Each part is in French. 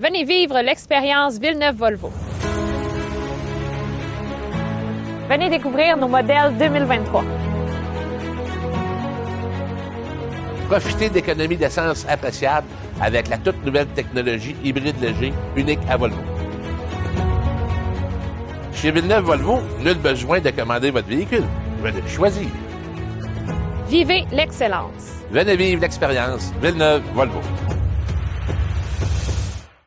Venez vivre l'expérience Villeneuve-Volvo. Venez découvrir nos modèles 2023. Profitez d'économies d'essence appréciables avec la toute nouvelle technologie hybride léger unique à Volvo. Chez Villeneuve-Volvo, nul besoin de commander votre véhicule. Venez le choisir. Vivez l'excellence. Venez vivre l'expérience Villeneuve-Volvo.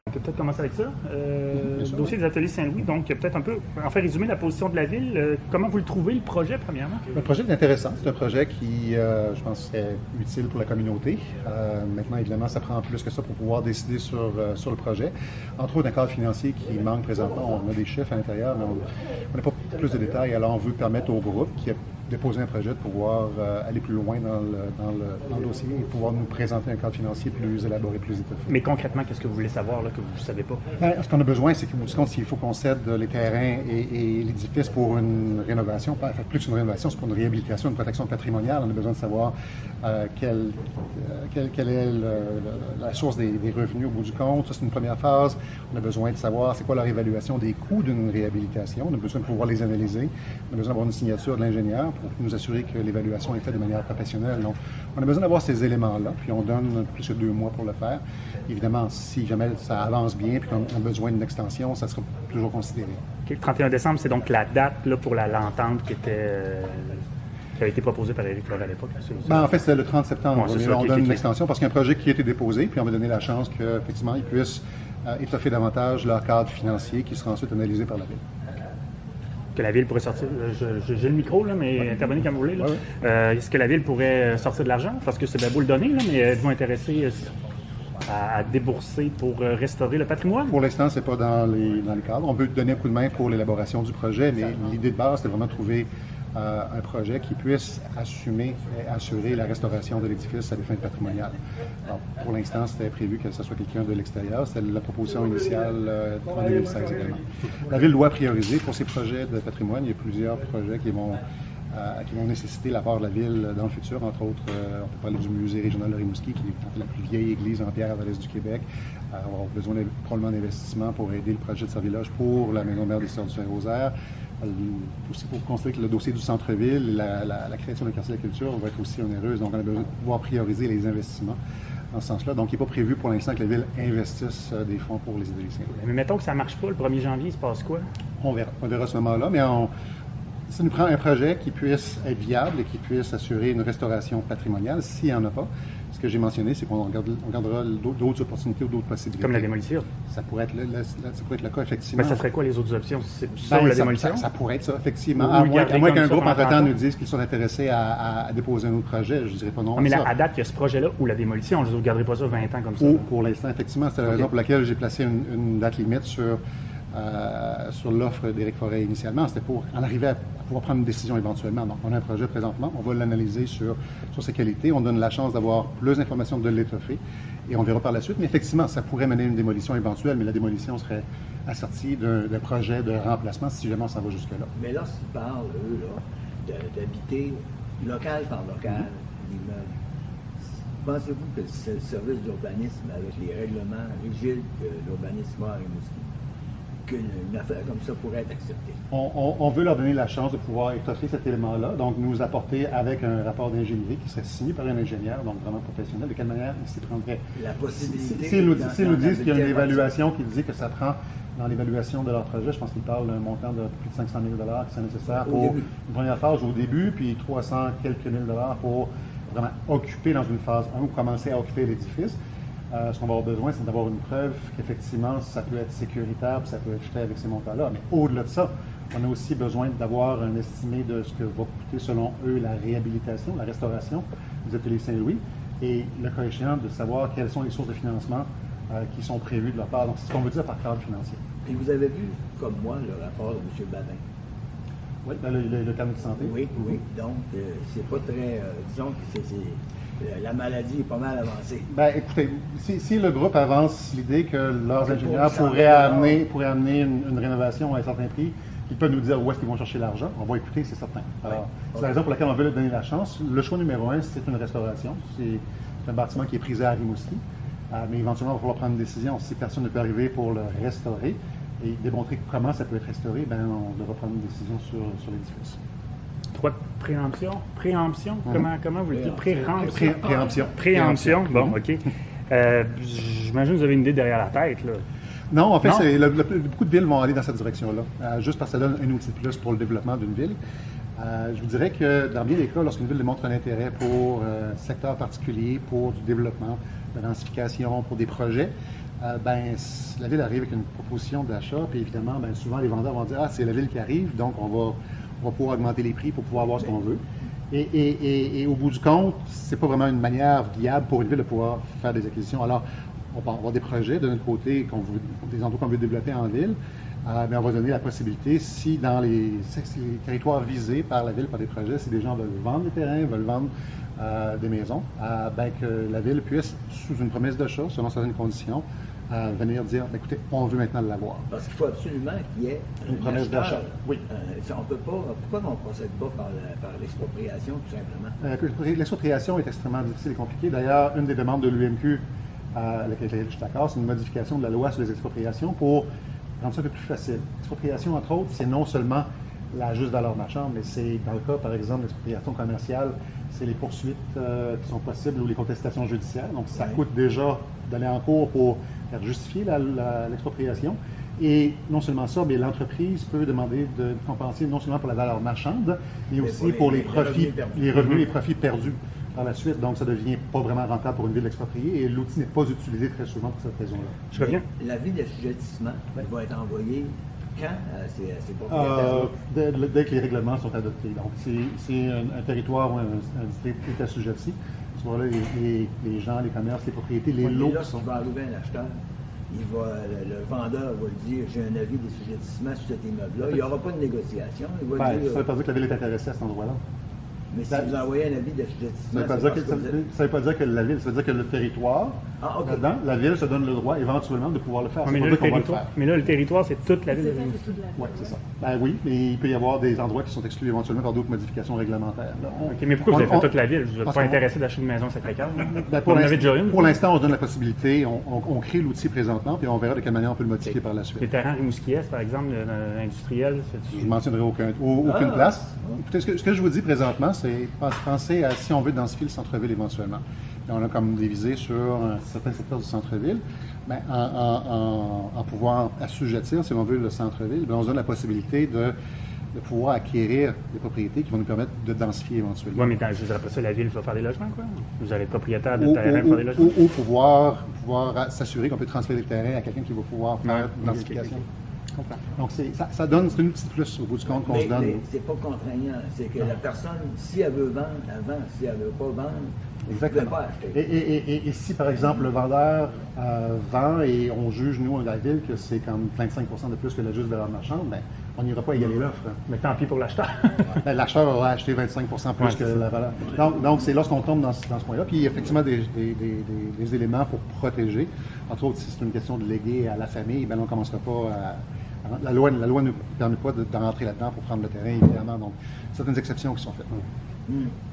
On peut peut-être commencer avec ça. Le dossier des ateliers Saint-Louis, donc peut-être un peu, en fait, résumer la position de la Ville. Comment vous le trouvez, le projet, premièrement? Le projet est intéressant. C'est un projet qui, je pense, serait utile pour la communauté. Maintenant, évidemment, ça prend plus que ça pour pouvoir décider sur le projet. Entre autres, un cadre financier qui manque présentement. On a des chiffres à l'intérieur, mais on n'a pas plus de détails. Alors, on veut permettre au groupe qui a déposé un projet de pouvoir aller plus loin dans le dossier et pouvoir nous présenter un cadre financier plus élaboré, plus étoffé. Mais concrètement, qu'est-ce que vous voulez savoir là, que vous ne savez pas? Ce qu'on a besoin, c'est qu'au bout du compte, s'il faut qu'on cède les terrains et l'édifice pour une rénovation, enfin, plus qu'une rénovation, c'est pour une réhabilitation, une protection patrimoniale. On a besoin de savoir quelle est la source des revenus au bout du compte. Ça, c'est une première phase. On a besoin de savoir c'est quoi leur évaluation des coûts d'une réhabilitation. On a besoin de pouvoir les analyser. On a besoin d'avoir une signature de l'ingénieur pour nous assurer que l'évaluation est faite de manière professionnelle. Donc, on a besoin d'avoir ces éléments-là, puis on donne plus que 2 mois pour le faire. Évidemment, si jamais ça avance bien, puis qu'on a besoin d'une extension, ça sera toujours considéré. Okay. Le 31 décembre, c'est donc la date là, pour l'entente qui avait été proposée par Éric Fleury à l'époque. En fait, c'est le 30 septembre. Ouais, on donne une extension parce qu'il y a un projet qui a été déposé, puis on va donner la chance qu'effectivement, ils puissent étoffer davantage leur cadre financier qui sera ensuite analysé par la Ville. Que la Ville pourrait sortir, j'ai le micro, là, mais intervenez quand vous voulez. Là. Ouais. Est-ce que la Ville pourrait sortir de l'argent? Parce que c'est bien beau le donner, là, mais êtes-vous intéressé à débourser pour restaurer le patrimoine? Pour l'instant, c'est pas dans les cadres. On veut donner un coup de main pour l'élaboration du projet, mais l'idée de base, c'est vraiment de trouver un projet qui puisse assumer et assurer la restauration de l'édifice à des fins patrimoniales. Alors, pour l'instant, c'était prévu que ce soit quelqu'un de l'extérieur. C'était la proposition initiale en 2016 également. La Ville doit prioriser pour ces projets de patrimoine. Il y a plusieurs projets qui vont nécessiter l'apport de la Ville dans le futur. Entre autres, on peut parler du musée régional de Rimouski, qui est la plus vieille église en pierre à l'est du Québec. On va avoir besoin probablement d'investissements pour aider le projet de Servillage pour la Maison mère des Sœurs du Saint-Rosaire. Aussi pour construire le dossier du centre-ville, la création d'un quartier de la culture va être aussi onéreuse. Donc, on a besoin de pouvoir prioriser les investissements dans ce sens-là. Donc, il n'est pas prévu pour l'instant que la Ville investisse des fonds pour les ateliers Saint-Louis. Mais mettons que ça ne marche pas, le 1er janvier, il se passe quoi? On verra ce moment-là, mais ça nous prend un projet qui puisse être viable et qui puisse assurer une restauration patrimoniale. S'il n'y en a pas, ce que j'ai mentionné, c'est qu'on regardera d'autres opportunités ou d'autres possibilités. Comme la démolition? Ça pourrait être le cas, effectivement. Mais ça serait quoi les autres options? C'est ça ou la démolition? Ça pourrait être ça, effectivement. À moins qu'un groupe, entre-temps, nous dise qu'ils sont intéressés à déposer un autre projet, je ne dirais pas non. Mais à date, il y a ce projet-là ou la démolition. Je ne garderai pas ça 20 ans comme ça. Pour l'instant, effectivement, c'est la raison pour laquelle j'ai placé une date limite sur l'offre d'Éric Forêt initialement. C'était pour en arriver à pouvoir prendre une décision éventuellement. Donc, on a un projet présentement, on va l'analyser sur ses qualités, on donne la chance d'avoir plus d'informations de l'étoffer et on verra par la suite. Mais effectivement, ça pourrait mener à une démolition éventuelle, mais la démolition serait assortie d'un projet de remplacement si jamais on s'en va jusque-là. Mais lorsqu'ils parlent, eux, là, d'habiter local par local, l'immeuble, pensez-vous que c'est le service d'urbanisme avec les règlements rigides que l'urbanisme a à Rimouski, qu'une affaire comme ça pourrait être acceptée? On veut leur donner la chance de pouvoir étoffer cet élément-là, donc nous apporter avec un rapport d'ingénierie qui serait signé par un ingénieur, donc vraiment professionnel. De quelle manière il s'y prendrait? La possibilité... S'ils nous disent qu'il y a une évaluation qui dit que ça prend, dans l'évaluation de leur projet, je pense qu'ils parlent d'un montant de plus de 500 000 $, qui serait nécessaire pour une première phase au début, puis 300 quelques mille dollars pour vraiment occuper dans une phase 1 ou commencer à occuper l'édifice. Ce qu'on va avoir besoin, c'est d'avoir une preuve qu'effectivement, ça peut être sécuritaire, puis ça peut être fait avec ces montants-là. Mais au-delà de ça, on a aussi besoin d'avoir un estimé de ce que va coûter, selon eux, la réhabilitation, la restauration des ateliers Saint-Louis, et le cas échéant, de savoir quelles sont les sources de financement qui sont prévues de leur part. Donc, c'est ce qu'on veut dire par cadre financier. Et vous avez vu, comme moi, le rapport de M. Badin? Oui, le carnet de santé. Oui. Donc, c'est pas très... disons que la maladie est pas mal avancée. Écoutez, si le groupe avance l'idée que leurs ingénieurs pourraient amener une rénovation à un certain prix, qu'ils peuvent nous dire où est-ce qu'ils vont chercher l'argent, on va écouter, c'est certain. Alors, c'est la raison pour laquelle on veut leur donner la chance. Le choix numéro 1, c'est une restauration. C'est un bâtiment qui est prisé à Rimouski. Mais éventuellement, il va falloir prendre une décision. Si personne ne peut arriver pour le restaurer et démontrer comment ça peut être restauré, ben on devra prendre une décision sur l'édifice. Droit de préemption? Préemption? Comment vous le dites? Préemption. Préemption. Bon, OK. J'imagine que vous avez une idée derrière la tête, là. Non, en fait, beaucoup de villes vont aller dans cette direction-là, juste parce que ça donne un outil de plus pour le développement d'une ville. Je vous dirais que dans bien des cas, lorsqu'une ville démontre un intérêt pour un secteur particulier, pour du développement, de la densification, pour des projets, la ville arrive avec une proposition d'achat, puis évidemment, souvent les vendeurs vont dire « Ah, c'est la ville qui arrive, donc on va pouvoir augmenter les prix pour pouvoir avoir ce qu'on veut. » Et au bout du compte, c'est pas vraiment une manière viable pour une ville de pouvoir faire des acquisitions. Alors, on va avoir des projets de notre côté, des endroits qu'on veut développer en ville, mais on va donner la possibilité, si dans les territoires visés par la ville, par des projets, si des gens veulent vendre des terrains, veulent vendre des maisons, que la ville puisse, sous une promesse d'achat, selon certaines conditions, venir dire, écoutez, on veut maintenant l'avoir. Parce qu'il faut absolument qu'il y ait une promesse d'achat. Oui. On peut pas, pourquoi on ne procède pas par l'expropriation, tout simplement? L'expropriation est extrêmement difficile et compliquée. D'ailleurs, une des demandes de l'UMQ avec laquelle je suis d'accord, c'est une modification de la loi sur les expropriations pour rendre ça un peu plus facile. L'expropriation, entre autres, c'est non seulement la juste valeur marchande, mais c'est, dans le cas, par exemple, l'expropriation commerciale, c'est les poursuites qui sont possibles ou les contestations judiciaires. Donc, ça coûte déjà d'aller en cours pour faire justifier l'expropriation. Et non seulement ça, mais l'entreprise peut demander de compenser non seulement pour la valeur marchande, mais aussi pour les profits, les revenus et profits perdus par la suite. Donc, ça ne devient pas vraiment rentable pour une ville expropriée et l'outil n'est pas utilisé très souvent pour cette raison-là. Je reviens. L'avis d'assujettissement va être envoyé quand ces propriétaires? Dès que les règlements sont adoptés. Donc, c'est un territoire ou un district qui est assujetti. Tu vois là, les gens, les commerces, les propriétés, les lots qui sont... va arriver un acheteur, le vendeur va dire « j'ai un avis d'assujettissement sur cet immeuble-là ». Il n'y aura pas de négociation. Il va dire, ça ne veut pas dire que la ville est intéressée à cet endroit-là. Mais si vous envoyez un avis d'assujettissement, ça ne veut pas dire que la ville, ça veut dire que le territoire, là-dedans, la ville se donne le droit éventuellement de pouvoir le faire. Mais là, le territoire, c'est toute la ville. Oui, c'est ça. Oui, mais il peut y avoir des endroits qui sont exclus éventuellement par d'autres modifications réglementaires. OK, mais pourquoi vous avez fait toute la ville? Vous n'êtes pas intéressé d'acheter une maison Sacré-Cœur? Pour l'instant, on se donne la possibilité, on crée l'outil présentement, puis on verra de quelle manière on peut le modifier par la suite. Les terrains Rimouskiès, par exemple, industriels, je ne mentionnerai aucune place. Écoutez, ce que je vous dis présentement, c'est penser à si on veut densifier le centre-ville éventuellement. Et on a comme divisé sur certains secteurs du centre-ville. En pouvant assujettir, si on veut, le centre-ville, on se donne la possibilité de pouvoir acquérir des propriétés qui vont nous permettre de densifier éventuellement. Oui, mais je dirais pas ça, la ville va faire des logements, quoi. Vous allez être propriétaire de terrain pour faire des logements. Ou pouvoir s'assurer qu'on peut transférer le terrain à quelqu'un qui va pouvoir faire une densification. Donc, ça donne, c'est une petite plus au bout du compte qu'on se donne. Mais c'est pas contraignant. C'est que la personne, si elle veut vendre, elle vend. Si elle ne veut pas vendre, exactement. elle ne peut pas acheter. Et si, par exemple, le vendeur vend et on juge, nous, à la ville, que c'est comme 25 de plus que la juste valeur marchande, on n'ira pas égaler l'offre. Mais tant pis pour l'acheteur. L'acheteur aura acheté 25 plus que la valeur. Donc, c'est lorsqu'on tombe dans ce point-là. Puis, il y a effectivement des éléments pour protéger. Entre autres, si c'est une question de léguer à la famille, on ne commencera pas à... La loi ne permet pas d'entrer là-dedans pour prendre le terrain, évidemment. Donc, certaines exceptions qui sont faites.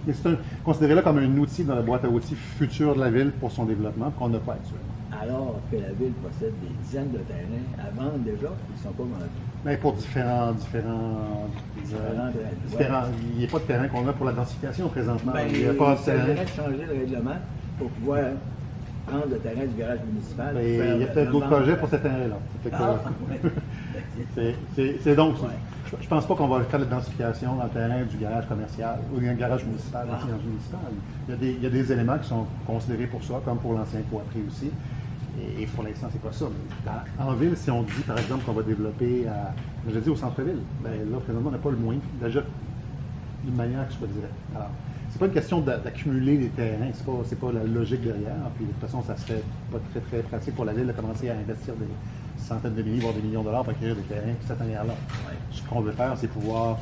Mais c'est considéré là comme un outil dans la boîte à outils future de la ville pour son développement, qu'on n'a pas actuellement. Alors que la ville possède des dizaines de terrains à vendre déjà, ils ne sont pas vendus. Mais pour différents il n'y a pas de terrain qu'on a pour la densification présentement. Il n'y a pas de terrain. Il faudrait changer le règlement pour pouvoir prendre le terrain du garage municipal. Il y a peut-être d'autres projets pour ce terrain-là. C'est donc, je ne pense pas qu'on va faire de la densification dans le terrain du garage commercial ou d'un garage municipal. Il y a des éléments qui sont considérés pour ça, comme pour l'ancien Coapré aussi. Et pour l'instant, c'est pas ça. Mais en ville, si on dit, par exemple, qu'on va développer, je dis au centre-ville, là, présentement, on n'a pas le moyen d'agir d'une manière qui soit directe. Alors, c'est pas une question d'accumuler des terrains, c'est pas la logique derrière. Puis de toute façon, ça serait pas très, très pratique pour la ville de commencer à investir des centaines de milliers, voire des millions de dollars pour acquérir des terrains de cette manière-là. Ce qu'on veut faire, c'est pouvoir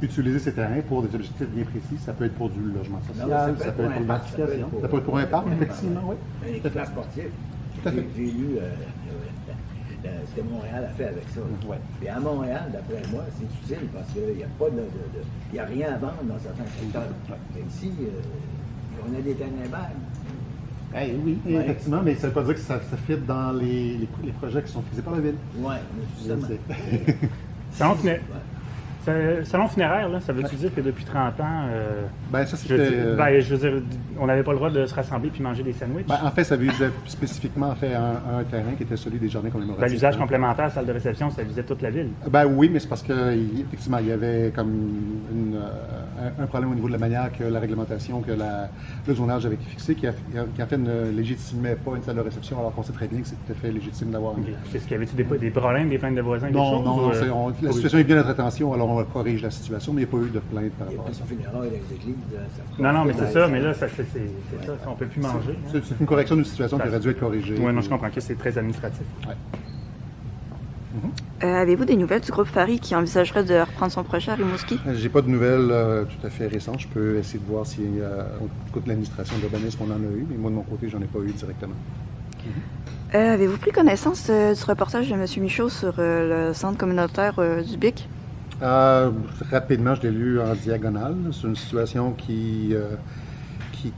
utiliser ces terrains pour des objectifs bien précis. Ça peut être pour du logement social, ça peut être pour l'identification, ça peut être pour un parc, effectivement, oui. Un équipement sportif. J'ai lu ce que Montréal a fait avec ça. Et à Montréal, d'après moi, c'est utile parce qu'il n'y a, a rien à vendre dans certains secteurs. Mais ici, on a des terrains vagues. Oui, Ouais. effectivement, mais ça ne veut pas dire que ça fit dans les projets qui sont fixés par la ville. Oui, justement. Salon, salon funéraire, là, ça veut-tu dire que depuis 30 ans, Ça, je c'était. veux dire, on n'avait pas le droit de se rassembler puis manger des sandwichs? En fait, ça visait spécifiquement un terrain qui était celui des jardins commémoratifs. L'usage complémentaire, salle de réception, ça visait toute la ville. Oui, mais c'est parce qu'effectivement, il y avait comme un problème au niveau de la manière que la réglementation, que le zonage avait été fixé, qui en fait ne légitimait pas une salle de réception, alors qu'on sait très bien que c'est tout à fait légitime d'avoir une. Est-ce qu'il y avait-tu des problèmes, des plaintes de voisins, des Non, choses? non, la situation est bien à notre attention, alors on corrige la situation, mais il n'y a pas eu de plainte par Il y a rapport à plus ça. de funérailles dans les églises. Non, mais c'est ça, mais là, c'est ça, on ne peut plus manger. C'est une correction d'une situation qui aurait dû être corrigée. Oui, non, je comprends que c'est très administratif. Ouais. Avez-vous des nouvelles du groupe Fari qui envisagerait de reprendre son projet à Rimouski? J'ai pas de nouvelles tout à fait récentes. Je peux essayer de voir si, au cours de l'administration d'urbanisme, on en a eu, mais moi, de mon côté, j'en ai pas eu directement. Avez-vous pris connaissance du reportage de M. Michaud sur le centre communautaire du BIC? Rapidement, je l'ai lu en diagonale. C'est une situation qui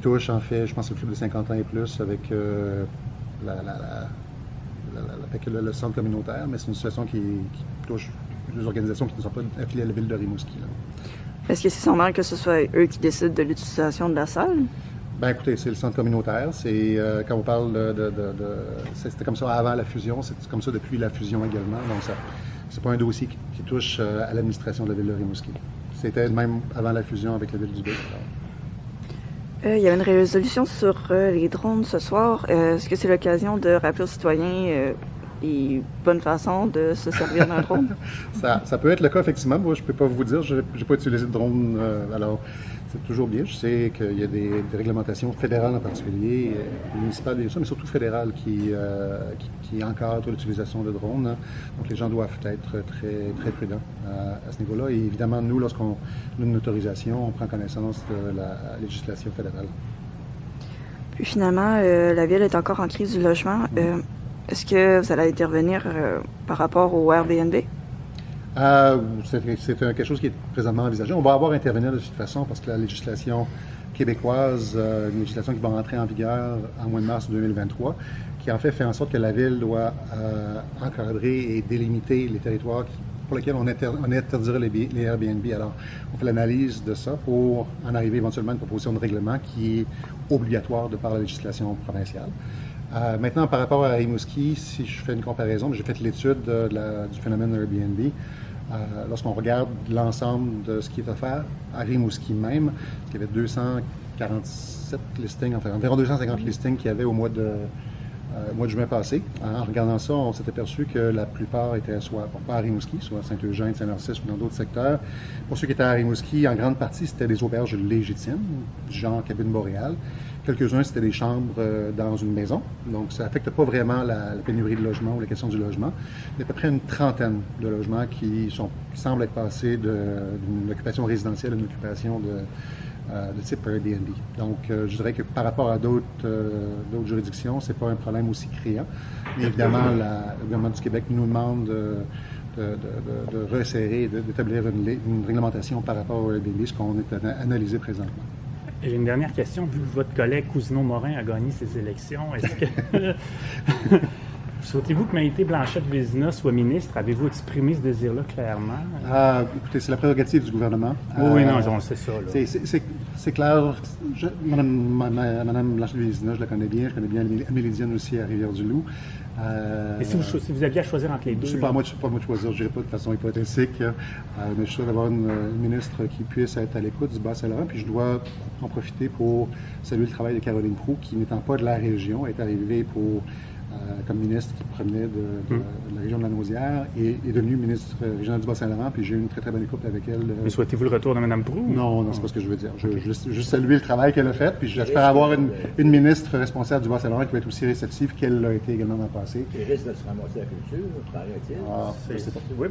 touche, en fait, je pense, le club de 50 ans et plus avec avec le centre communautaire, mais c'est une situation qui touche des organisations qui ne sont pas affiliées à la ville de Rimouski. Est-ce que c'est normal que ce soit eux qui décident de l'utilisation de la salle? Écoutez, c'est le centre communautaire. C'est quand on parle c'était comme ça avant la fusion, c'est comme ça depuis la fusion également. Donc, c'est pas un dossier qui touche à l'administration de la ville de Rimouski. C'était même avant la fusion avec la ville du Bic. Il y a une résolution sur les drones ce soir. Est-ce que c'est l'occasion de rappeler aux citoyens les bonnes façons de se servir d'un drone? Ça peut être le cas, effectivement. Moi, je ne peux pas vous dire. Je n'ai pas utilisé de drone. Alors, c'est toujours bien. Je sais qu'il y a des réglementations fédérales en particulier, municipales bien sûr, mais surtout fédérales qui encadrent l'utilisation de drones. Hein. Donc, les gens doivent être très, très prudents à ce niveau-là. Et évidemment, nous, lorsqu'on a une autorisation, on prend connaissance de la législation fédérale. Puis finalement, la ville est encore en crise du logement. Est-ce que vous allez intervenir par rapport au Airbnb? C'est quelque chose qui est présentement envisagé. On va avoir à intervenir de toute façon parce que la législation québécoise, une législation qui va rentrer en vigueur en mois de mars 2023, qui en fait en sorte que la ville doit encadrer et délimiter les territoires pour lesquels on interdirait les Airbnb. Alors, on fait l'analyse de ça pour en arriver éventuellement à une proposition de règlement qui est obligatoire de par la législation provinciale. Maintenant, par rapport à Rimouski, si je fais une comparaison, j'ai fait l'étude du phénomène Airbnb. Lorsqu'on regarde l'ensemble de ce qui est offert à Rimouski même, il y avait 247 listings, enfin environ 250 listings qu'il y avait au mois de juin passé. En regardant ça, on s'est aperçu que la plupart étaient soit pas à Rimouski, soit Saint-Eugène, Saint-Narcisse ou dans d'autres secteurs. Pour ceux qui étaient à Rimouski, en grande partie, c'était des auberges légitimes, genre cabine boréale. Quelques-uns, c'était des chambres dans une maison. Donc, ça n'affecte pas vraiment la pénurie de logement ou la question du logement. Il y a à peu près une trentaine de logements qui semblent être passés d'une occupation résidentielle à une occupation de type Airbnb. Donc, je dirais que par rapport à d'autres juridictions, c'est pas un problème aussi criant. Mais évidemment, le gouvernement du Québec nous demande de resserrer, d'établir une réglementation par rapport au Airbnb, ce qu'on est analysé présentement. J'ai une dernière question. Vu que votre collègue Cousineau-Morin a gagné ses élections, est-ce que souhaitez-vous que Maïté Blanchette-Vézina soit ministre? Avez-vous exprimé ce désir-là clairement? Écoutez, c'est la prérogative du gouvernement. Oui, non, on sait ça. Là. C'est clair. Madame Blanchette-Vézina, je la connais bien. Je connais bien Amélie Dienne aussi à Rivière-du-Loup. Et si vous aviez à choisir entre les deux? C'est pas à moi de choisir, je dirais pas de façon hypothétique, mais je souhaite avoir une ministre qui puisse être à l'écoute du Bas-Saint-Laurent, puis je dois en profiter pour saluer le travail de Caroline Proulx, qui n'étant pas de la région, est arrivée comme ministre qui provenait de la région de la Naudière et est devenue ministre régionale du Bas-Saint-Laurent, puis j'ai eu une très très bonne écoute avec elle. Mais souhaitez-vous le retour de Mme Proulx? Non, c'est pas ce que je veux dire. Je veux juste saluer le travail qu'elle a fait, puis j'espère avoir une ministre responsable du Bas-Saint-Laurent qui va être aussi réceptive qu'elle l'a été également dans le passé. Il risque de se ramasser la culture, paraît-il. Je sais pas. Oui,